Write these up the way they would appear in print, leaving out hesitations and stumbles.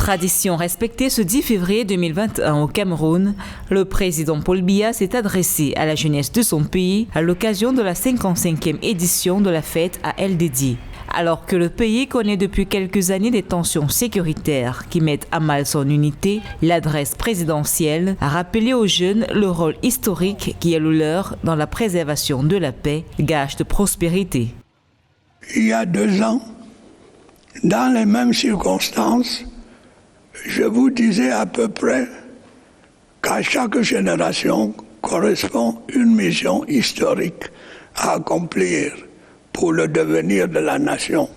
Tradition respectée ce 10 février 2021 au Cameroun, le président Paul Biya s'est adressé à la jeunesse de son pays à l'occasion de la 55e édition de la fête à elle dédiée. Alors que le pays connaît depuis quelques années des tensions sécuritaires qui mettent à mal son unité, l'adresse présidentielle a rappelé aux jeunes le rôle historique qui est le leur dans la préservation de la paix, gage de prospérité. Il y a 2 ans, dans les mêmes circonstances, je vous disais à peu près qu'à chaque génération correspond une mission historique à accomplir pour le devenir de la nation.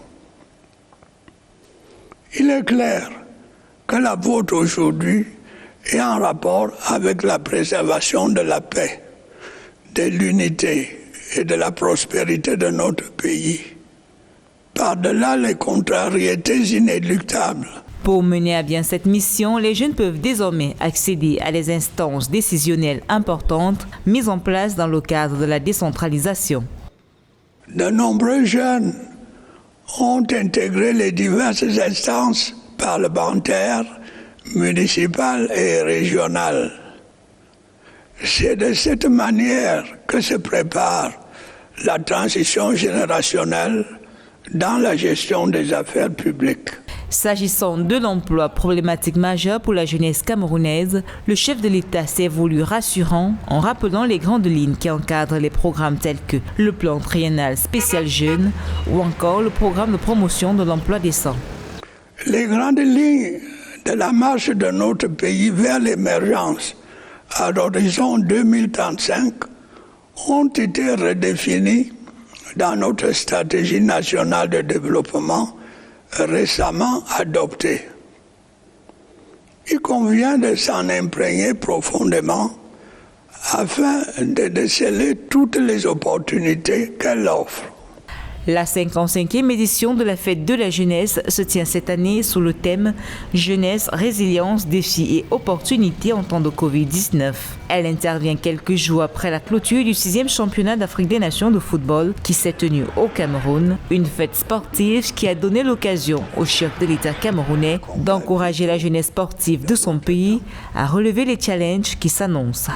Il est clair que la vôtre aujourd'hui est en rapport avec la préservation de la paix, de l'unité et de la prospérité de notre pays, par-delà les contrariétés inéluctables. Pour mener à bien cette mission, les jeunes peuvent désormais accéder à des instances décisionnelles importantes mises en place dans le cadre de la décentralisation. De nombreux jeunes ont intégré les diverses instances parlementaires, municipales et régionales. C'est de cette manière que se prépare la transition générationnelle dans la gestion des affaires publiques. S'agissant de l'emploi, problématique majeure pour la jeunesse camerounaise, le chef de l'État s'est voulu rassurant en rappelant les grandes lignes qui encadrent les programmes tels que le plan triennal spécial jeunes ou encore le programme de promotion de l'emploi décent. Les grandes lignes de la marche de notre pays vers l'émergence à l'horizon 2035 ont été redéfinies dans notre stratégie nationale de développement récemment adoptée. Il convient de s'en imprégner profondément afin de déceler toutes les opportunités qu'elle offre. La 55e édition de la Fête de la Jeunesse se tient cette année sous le thème « Jeunesse, résilience, défis et opportunités en temps de Covid-19 ». Elle intervient quelques jours après la clôture du 6e championnat d'Afrique des Nations de football qui s'est tenu au Cameroun, une fête sportive qui a donné l'occasion au chef de l'État camerounais d'encourager la jeunesse sportive de son pays à relever les challenges qui s'annoncent.